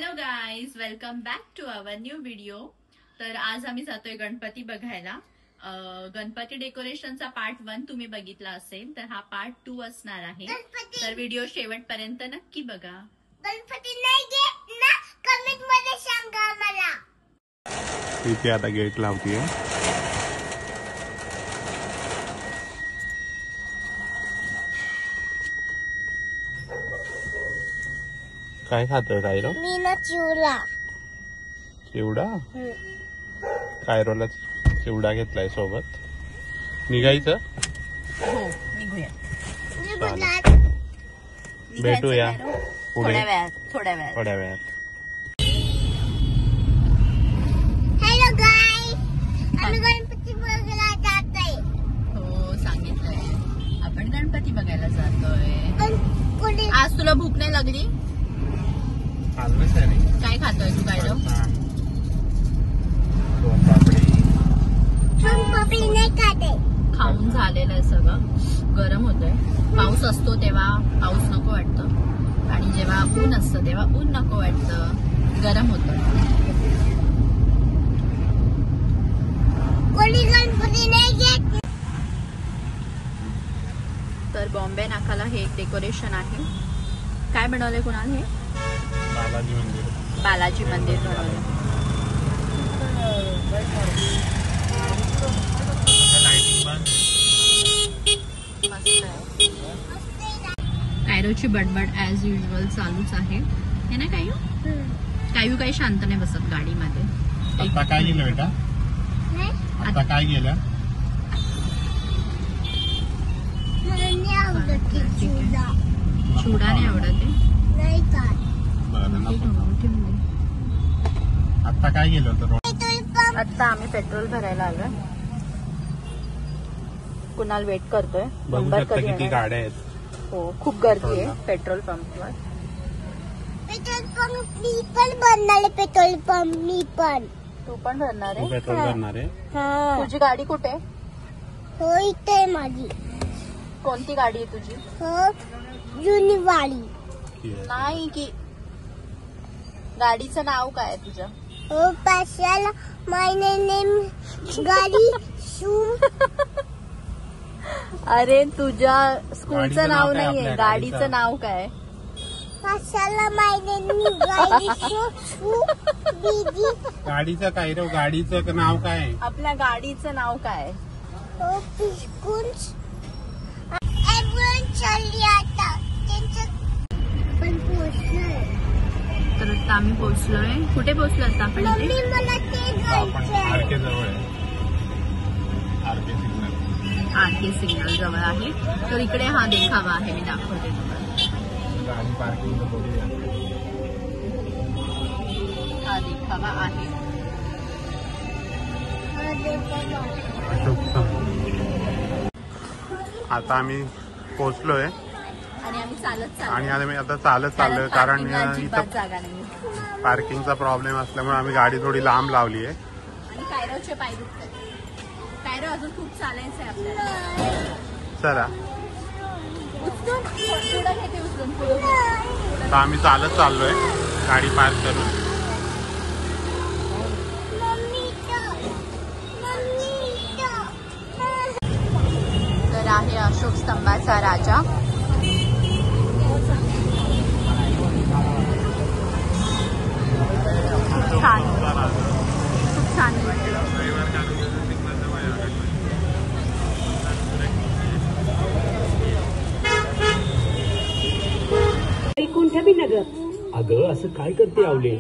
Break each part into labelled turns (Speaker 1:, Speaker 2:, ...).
Speaker 1: Hello guys, welcome back to our new video. तर आज आम्ही जातोय गणपती बघायला. गणपती डेकोरेशनचा पार्ट 1 तुम्ही बघितला असेल, तर हा पार्ट 2 असणार आहे. तर व्हिडिओ शेवटपर्यंत नक्की बघा.
Speaker 2: गणपती नाही घेत ना, कमेंट मध्ये सांगा मला.
Speaker 3: इथे आता गेट लावतीये. काय खातोय कायरो?
Speaker 2: मी ना चिवडा.
Speaker 3: चिवडा? कायरोला चिवडा घेतलाय सोबत. निघायचं?
Speaker 1: हो, निघूया.
Speaker 3: भेटूया
Speaker 1: थोड्या वेळात.
Speaker 2: हॅलो गाईज, आम्ही गणपती बघायला जातोय.
Speaker 1: हो, सांगितलंय आपण गणपती बघायला जातोय. आज तुला भूक नाही लागली? काय खातोय तू कायरो?
Speaker 2: पापडी नाही खाते.
Speaker 1: खाऊन झालेलं आहे सगळं. गरम होतोय. पाऊस असतो तेव्हा पाऊस नको वाटतं, आणि जेव्हा ऊन असतं तेव्हा ऊन नको वाटतं. गरम होतं.
Speaker 2: कोणी गणपती नाही घेत.
Speaker 1: तर बॉम्बे नाकाला हे एक डेकोरेशन आहे. काय बनवलंय कुणाल? हे बालाजी मंदिर बनवलं. कायरोची बडबड ऍज युजल चालूच आहे. हे ना कायू काही शांत नाही बसत गाडीमध्ये.
Speaker 3: आता काय गेलं बेटा? आता काय गेलं?
Speaker 1: चिवडा नाही आवडत
Speaker 2: नाही खात.
Speaker 3: आता काय गेलं होतं?
Speaker 1: आता आम्ही पेट्रोल भरायला आलोय. कुणाल वेट करतोय.
Speaker 3: बघू शकता किती गाड्या आहेत.
Speaker 1: हो, खूप गर्दी आहे पेट्रोल पंपवर.
Speaker 2: पेट्रोल पंप मी पण बनणार. पेट्रोल पंप मी पण.
Speaker 1: तू पण भरणार आहे?
Speaker 3: पेट्रोल भरणार आहे?
Speaker 1: तुझी गाडी कुठे?
Speaker 2: हो, इथे माझी.
Speaker 1: कोणती गाडी आहे तुझी?
Speaker 2: हो, जुनी वाली.
Speaker 1: नाही की गाडीचं नाव काय आहे तुझ्या?
Speaker 2: हो, पाशाला माय नेम गाडी शूम.
Speaker 1: अरे तुझ्या स्कूलचं
Speaker 3: गाडीचं
Speaker 1: नाव
Speaker 3: नाव काय
Speaker 1: नाहीये,
Speaker 3: आपल्या
Speaker 1: गाडीचं नाव काय?
Speaker 2: पाशाला माय नेम गाडी शूम बीजी.
Speaker 3: गाडीचं काय रे? गाडीचं नाव काय?
Speaker 1: आपल्या गाडीचं नाव काय?
Speaker 2: हो, पिस्कुंच. ॲम्ब्युलन्स चालली आता. त्यांचं पण पोहोचलोय.
Speaker 1: तर आता आम्ही पोहोचलोय. कुठे पोहोचलो आता आपण?
Speaker 2: मम्मी मला ते जायचंय.
Speaker 3: आरके जवळ आहे. RK signal.
Speaker 1: आरके सिग्नल जवळ आहे. तर इकडे हा देखावा आहे, मी दाखवते तुम्हाला.
Speaker 3: गाडी पार्किंग बघूया.
Speaker 1: हा देखावा आहे.
Speaker 3: आता आम्ही पोहोचलोय
Speaker 1: आणि आम्ही चालत
Speaker 3: आणि आम्ही आता चालत चाललोय, कारण इथं
Speaker 1: जागा नाही.
Speaker 3: पार्किंगचा प्रॉब्लेम असल्यामुळे आम्ही गाडी थोडी लांब लावली आहे.
Speaker 1: आणि कायरोचे पाय दुखतात. कायरो अजून खूप चालायचं आहे आपल्याला.
Speaker 3: चला,
Speaker 1: उचलून पुढे घेते, उचलून पुढे.
Speaker 3: तर आम्ही चालत चाललोय गाडी पार्क करून. तर आहे अशोक स्तंभाचा राजा. छान, खूप छान.
Speaker 4: नगर. अगं, असं काय करते आवले?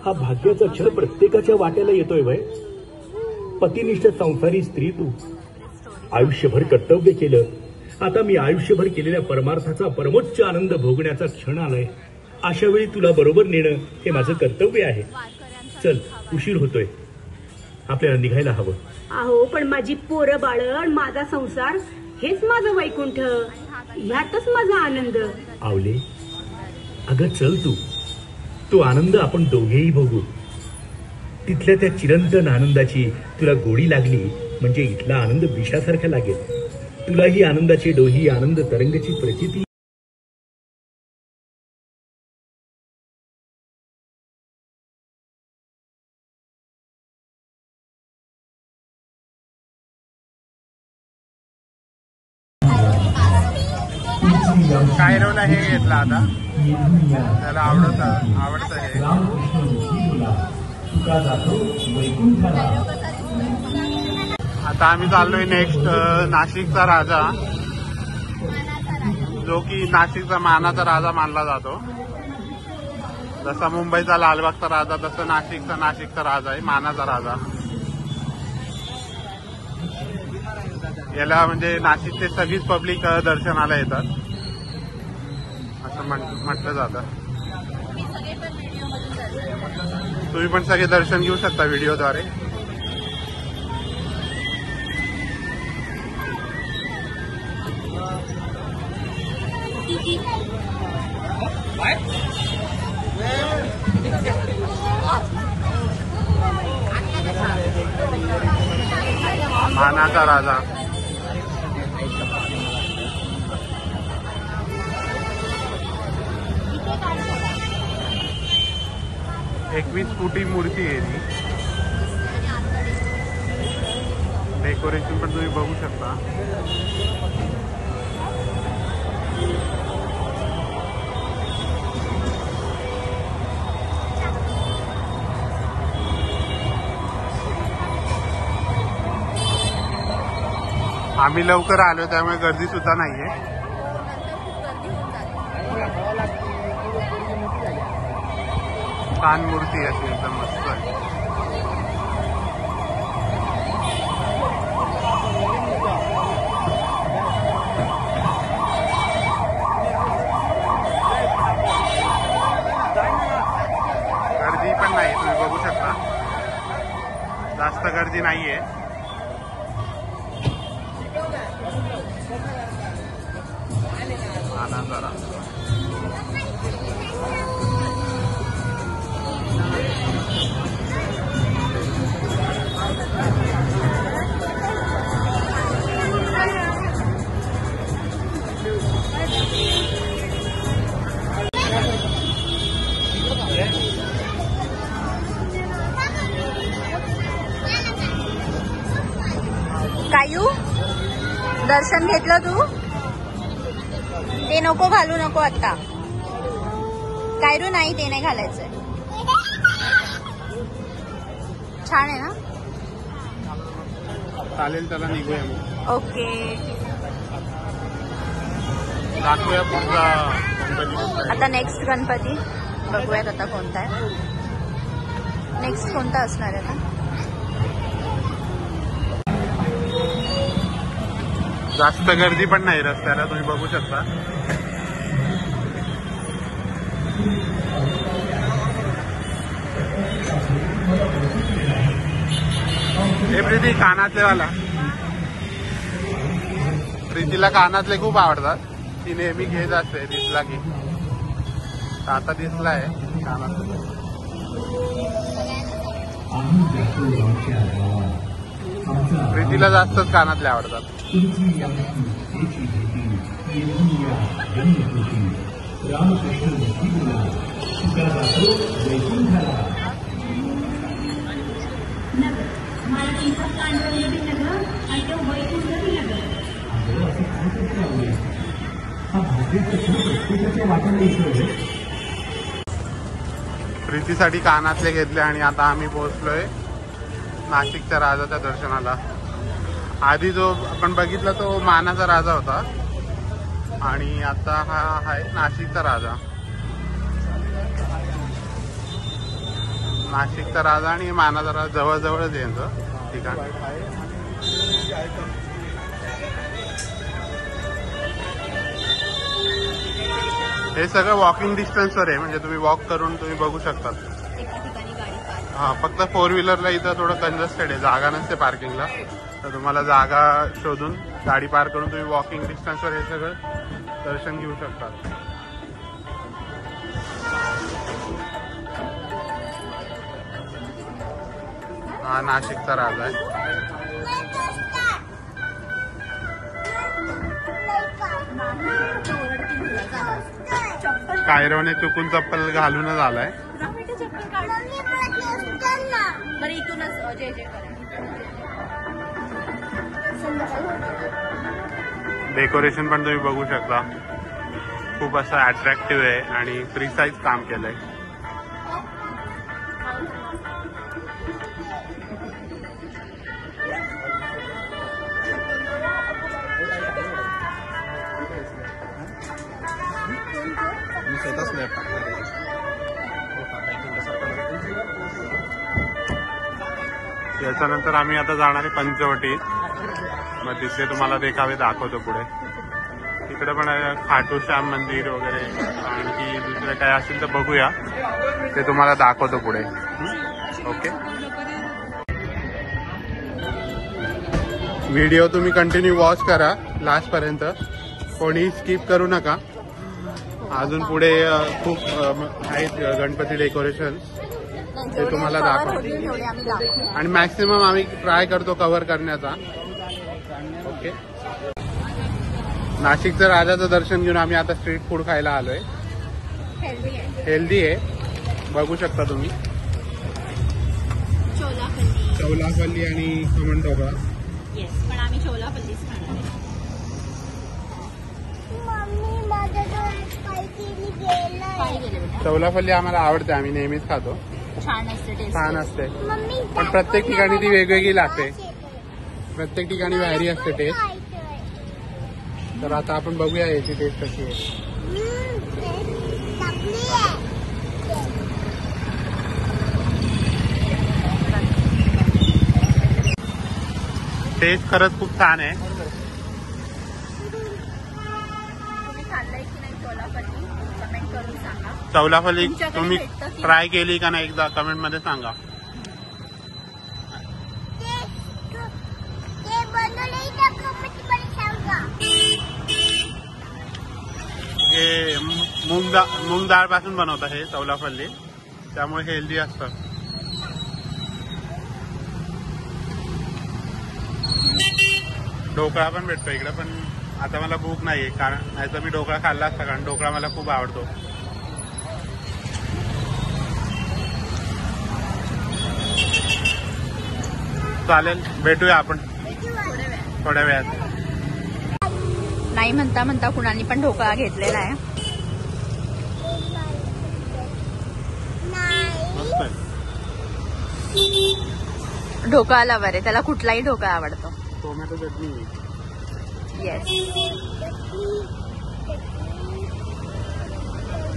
Speaker 4: हा भाग्याचा क्षण प्रत्येकाच्या वाट्याला येतोय वय. पतिनिष्ठ संसारी स्त्री तू. आयुष्यभर कर्तव्य केलं. आता मी आयुष्यभर केलेल्या परमार्थाचा परमोच्च आनंद भोगण्याचा क्षण आलाय. अशा वेळी तुला बरोबर नेणं हे माझं कर्तव्य आहे. चल, उशीर होतोय. आपल्याला निघायला हवं.
Speaker 5: अहो, पण माझी पोरं बाळ, माझा संसार, हेच माझं वैकुंठ. ह्यातच माझा आनंद.
Speaker 4: आवले, अगं चल, तू आनंद आपण दोघेही भोगू. तिथल्या त्या चिरंतन आनंदाची तुला गोडी लागली म्हणजे इथला आनंद विषासारखा लागेल. तुलाही आनंदाची डोही, आनंद तरंगाची प्रचिती
Speaker 3: कायरोला हे घेतलं आता, त्याला आवडतं हे. आता आम्ही चाललोय नेक्स्ट नाशिकचा राजा, जो की नाशिकचा मानाचा राजा मानला जातो. जसा मुंबईचा लालबागचा राजा तसं नाशिकचा राजा आहे, मानाचा राजा. याला म्हणजे नाशिकचे सगळीच पब्लिक दर्शनाला येतात असं म्हटलं जातं. तुम्ही पण सगळे दर्शन घेऊ शकता व्हिडिओद्वारे. मानाचा राजा. एकवीस फुटी मूर्ती आहे ती. डेकोरेशन पण तुम्ही बघू शकता. आम्ही लवकर आलो त्यामुळे गर्दी सुद्धा नाहीये. छान मूर्ती अशी एकदम मस्त आहे. गर्दी पण नाही, तुम्ही बघू शकता जास्त गर्दी नाहीये.
Speaker 1: कायू दर्शन घेतलं तू? ते नको घालू नको आता. कायरू नाही, ते नाही घालायचंय. छान आहे ना?
Speaker 3: चालेल, त्याला निघूया मग.
Speaker 1: ओके,
Speaker 3: दाखवूया पुढचा गणपती.
Speaker 1: आता नेक्स्ट गणपती बघूयात आता कोणता आहे. नेक्स्ट कोणता असणार आहे ना?
Speaker 3: जास्त गर्दी पण नाही रस्त्याला, तुम्ही बघू शकता. हे प्रीती कानातले वाला. प्रीतीला कानातले खूप आवडतात, ती नेहमी घेत असते दिसला की. आता दिसलाय कानातले. प्रीतीला जास्तच कानातले आवडतात. प्रीतीसाठी कानातले घेतले आणि आता आम्ही पोहोचलोय नाशिकच्या राजाच्या दर्शनाला. आधी जो आपण बघितला तो मानाचा राजा होता आणि आता हा आहे नाशिकचा राजा. नाशिकचा राजा आणि मानाचा राजा जवळजवळच यांचं ठिकाण. हे सगळं वॉकिंग डिस्टन्सवर आहे, म्हणजे तुम्ही वॉक करून तुम्ही बघू शकता. हा, फक्त 4 व्हीलरला इथं थोडं कंजस्टेड आहे, जागा नसते पार्किंगला. तर तुम्हाला जागा शोधून गाडी पार्क करून तुम्ही वॉकिंग डिस्टन्सवर हे सगळं दर्शन घेऊ शकता. हा नाशिकचा राजा आहे. कायरोने चुकून चप्पल घालूनच आलाय. डेकोरेशन पण तुम्ही बघू शकता. खूप असं अट्रॅक्टिव्ह आहे आणि प्रिसाईज काम केलंय. याच्यानंतर आम्ही आता जाणार आहे पंचवटीत. मग तिथे तुम्हाला देखावे दाखवतो पुढे. तिकडे पण खाटू श्याम मंदिर वगैरे आणखी दुसरं काय असेल तर बघूया, ते तुम्हाला दाखवतो पुढे. ओके, व्हिडिओ तुम्ही कंटिन्यू वॉच करा लास्ट पर्यंत, कोणी स्किप करू नका. अजून पुढे खूप आहेत गणपती डेकोरेशन, ते तुम्हाला दाखवतो आणि मॅक्सिमम आम्ही ट्राय करतो कव्हर करण्याचा. ओके, नाशिकचं राजाचं दर्शन घेऊन आम्ही आता स्ट्रीट फूड खायला आलोय. हेल्दी आहे, बघू शकता तुम्ही. चौलाफल्ली आणि खमण ढोकळा.
Speaker 1: येस, पण आम्ही चोलापल्लीच खाणार आहे.
Speaker 2: मम्मी माझा
Speaker 1: पाय गेले बेटा.
Speaker 3: चौलाफल्ली आम्हाला आवडते, आम्ही नेहमीच खातो.
Speaker 1: छान असते, टेस्ट
Speaker 3: छान असते,
Speaker 2: मम्मी
Speaker 3: पण प्रत्येक ठिकाणी ती वेगवेगळी लागते. प्रत्येक ठिकाणी व्हॅरी असते टेस्ट. तर आता आपण बघूया याची टेस्ट कशी आहे. टेस्ट खरंच खूप छान आहे.
Speaker 1: तुम्ही खाल्लंय की नाही चोलापल्ली, कमेंट करून सांगा.
Speaker 3: चौलाफल्ली
Speaker 1: तुमच्याकडे
Speaker 3: तुम्ही
Speaker 1: भेटतं की
Speaker 3: ट्राय केली का नाही एकदा कमेंट मध्ये सांगा. हे मूग डाळ पासून बनवतात हे चौलाफल्ली, त्यामुळे हेल्दी असतं. ढोकळा पण भेटतो इकडे, पण आता मला भूक नाहीये, कारण नाहीतर मी ढोकळा खाल्ला असता, कारण ढोकळा मला खूप आवडतो. चालेल, भेटूया आपण थोड्या वेळात.
Speaker 1: नाही म्हणता म्हणता कुणाली पण ढोकळा घेतलेला आहे.
Speaker 3: मस्त आहे.
Speaker 1: ढोकळा लवर आहे, त्याला कुठलाही ढोकळा आवडतो.
Speaker 3: टोमॅटो चटणी.
Speaker 1: येस.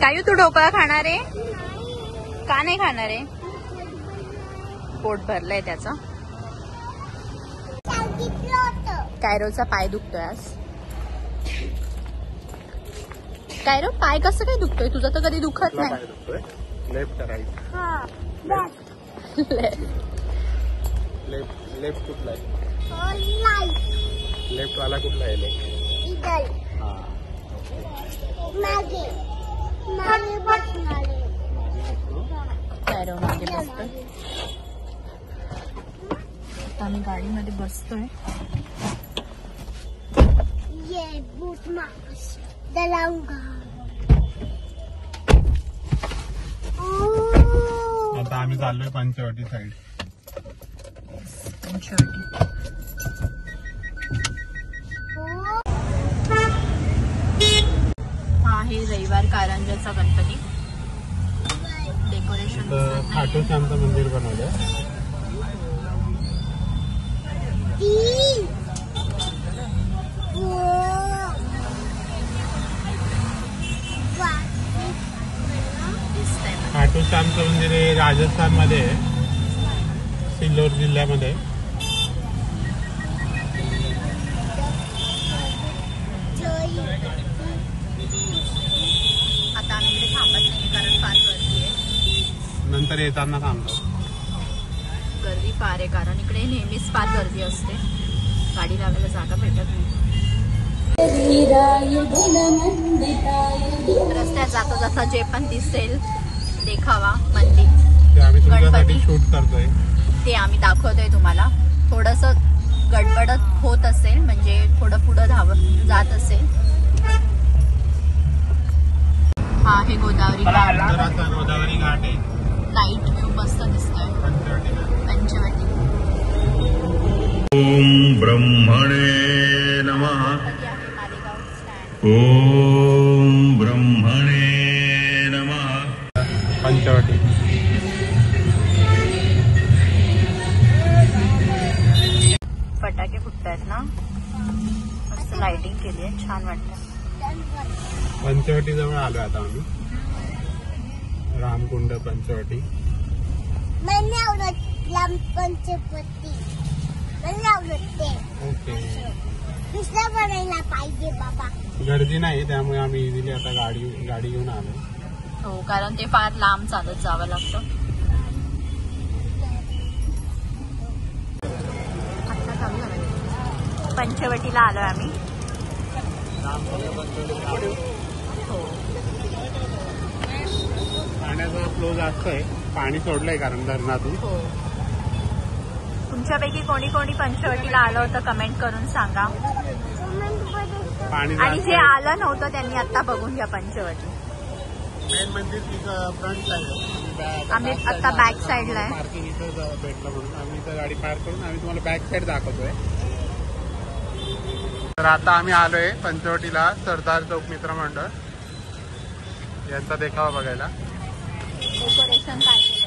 Speaker 1: कायू तू ढोकळा खाणार आहे का नाही खाणार आहे? पोट भरलंय त्याचं. कायरोचा पाय दुखतोय आज. कायरो, पाय कसं काय दुखतोय तुझा? तर कधी दुखत नाही.
Speaker 3: लेफ्ट करायचं. लेफ्ट कुठला आहे? लेफ्ट वाला कुठला आहे?
Speaker 1: कायरो मागे बसतोय. आता आम्ही गाडीमध्ये बसतोय.
Speaker 2: ये बूट मास दलाऊंगा.
Speaker 3: आता आम्ही चाललोय पंचवटी साईड.
Speaker 1: हा आहे रविवार कारंजाचा गणपती. डेकोरेशन
Speaker 3: खाटू श्यामचं मंदिर बनवलंय. खाटू श्यामचं मंदिर हे राजस्थान मध्ये आहे, सिल्लोर जिल्ह्यामध्ये.
Speaker 1: आता आम्ही इकडे थांबत नाही कारण फार गर्दी आहे.
Speaker 3: नंतर येताना थांबतो.
Speaker 1: गर्दी फार आहे कारण इकडे नेहमीच फार गर्दी असते, गाडी लावायला जागा भेटत नाही. रस्त्यात जाता जाता जे पण दिसेल देखावा मंदिर
Speaker 3: ते आम्ही तुमच्यासाठी
Speaker 1: गणपती
Speaker 3: शूट करतोय,
Speaker 1: ते आम्ही दाखवतोय तुम्हाला. थोडंसं गडबडत होत असेल म्हणजे थोडं पुढं जात असेल. हा आहे गोदावरी घाट.
Speaker 3: जरासा गोदावरी घाट आहे.
Speaker 1: नाईट व्ह्यू मस्त दिसतोय पंचवटी.
Speaker 6: ओम ब्रह्मणे नमः.
Speaker 1: मालेगाव स्टँड.
Speaker 6: ओम ब्रह्म
Speaker 3: पंचवटी.
Speaker 1: फटाके फुटतायत ना, मस्त लाइटिंग केली आहे, छान वाटतं.
Speaker 3: पंचवटी जवळ आलो आता आम्ही. रामकुंड पंचवटी.
Speaker 2: मला आवडत लांब पंचपती, मला आवडत ते.
Speaker 3: ओके.
Speaker 2: दुसरा बनायला पाहिजे बाबा.
Speaker 3: गर्दी नाही त्यामुळे आम्ही इझिली आता गाडी घेऊन आलो.
Speaker 1: हो, कारण ते फार लांब चालत जावं लागतं. पंचवटीला आलोय आम्ही. हो,
Speaker 3: पाण्याचा फ्लो जास्त आहे, पाणी सोडलंय कारण धरणातून.
Speaker 1: हो. तुमच्यापैकी कोणी कोणी पंचवटीला आलं होतं कमेंट करून सांगा.
Speaker 3: पाणी
Speaker 1: आणि जे आलं नव्हतं त्यांनी आता बघून घ्या पंचवटी.
Speaker 3: मेन मंदिर फ्रंट साईड.
Speaker 1: आम्ही आता बॅक साईडला आहे.
Speaker 3: पार्किंग इथं भेटलं म्हणून आम्ही इथं गाडी पार्क करून आम्ही तुम्हाला बॅक साईड दाखवतोय. तर आता आम्ही आलोय पंचवटीला सरदार चौक मित्र मंडळ यांचा देखावा बघायला.
Speaker 1: डेकोरेशन काय केलं?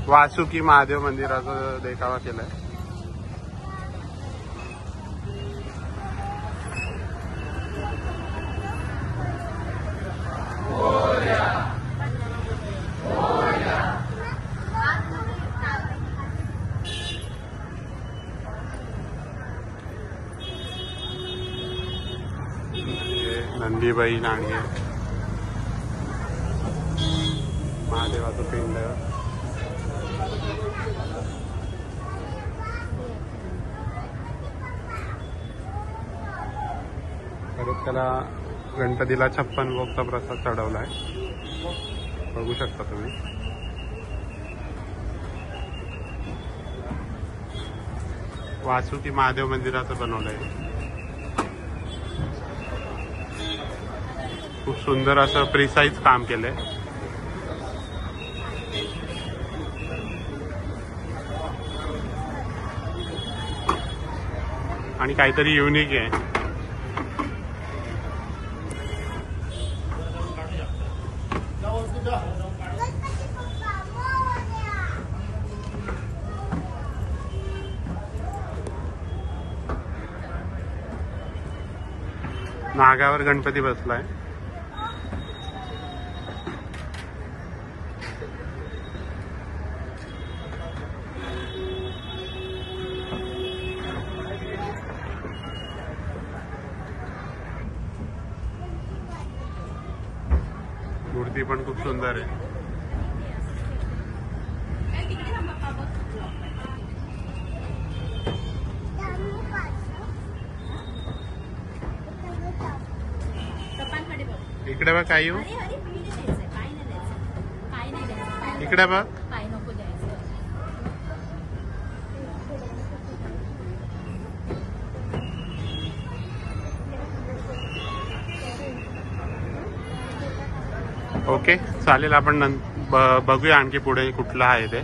Speaker 3: वासुकी महादेव मंदिराचा देखावा केलाय. नंदीबाई नाणगे, महादेवाचं पिंड. परत त्याला गणपतीला 56 भोगचा प्रसाद चढवलाय, बघू शकता तुम्ही. वासुकी महादेव मंदिराचं बनवलंय. खूप सुंदर असं प्रिसाईज काम केलंय. आणि काहीतरी युनिक आहे. नागावर गणपती बसलाय. मूर्ती पण खूप सुंदर आहे. इकडे बघ काही हो, इकडे बघ. ओके चालेल, आपण बघूया आणखी पुढे कुठलं आहे ते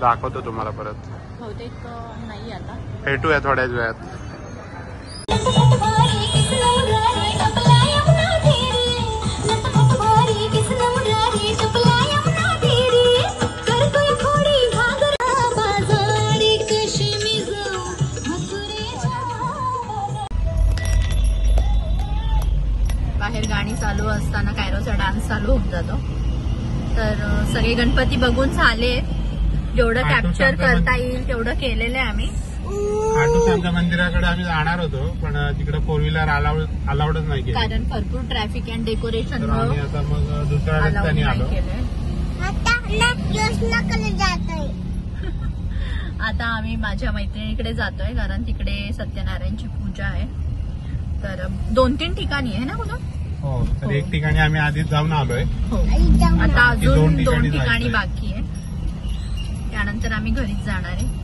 Speaker 3: दाखवतो तुम्हाला परत.
Speaker 1: बहुतेक नाही आता,
Speaker 3: भेटूया थोड्याच वेळात.
Speaker 1: बाहेर गाणी चालू असताना कायरोचा डान्स चालू होऊन जातो. तर सगळे गणपती बघून झाले, जेवढं कॅप्चर करता येईल तेवढं केलेलं आहे आम्ही.
Speaker 3: खाटूश्यामच्या मंदिराकडे आम्ही जाणार होतो, पण तिकडे 4 व्हीलर अलाउडच नाही केलं,
Speaker 1: कारण भरपूर ट्रॅफिक अँड डेकोरेशन
Speaker 3: आम्ही आता मग दुसऱ्या रस्त्याने आलो.
Speaker 1: आता आम्ही माझ्या मैत्रिणीकडे जातोय, कारण तिकडे सत्यनारायणची पूजा आहे. तर 2-3 ठिकाणी आहे ना कुठं.
Speaker 3: हो, तर एक ठिकाणी आम्ही आधीच जाऊन आलोय.
Speaker 1: हो, आता अजून 2 ठिकाणी बाकी आहे, त्यानंतर आम्ही घरीच जाणार आहे.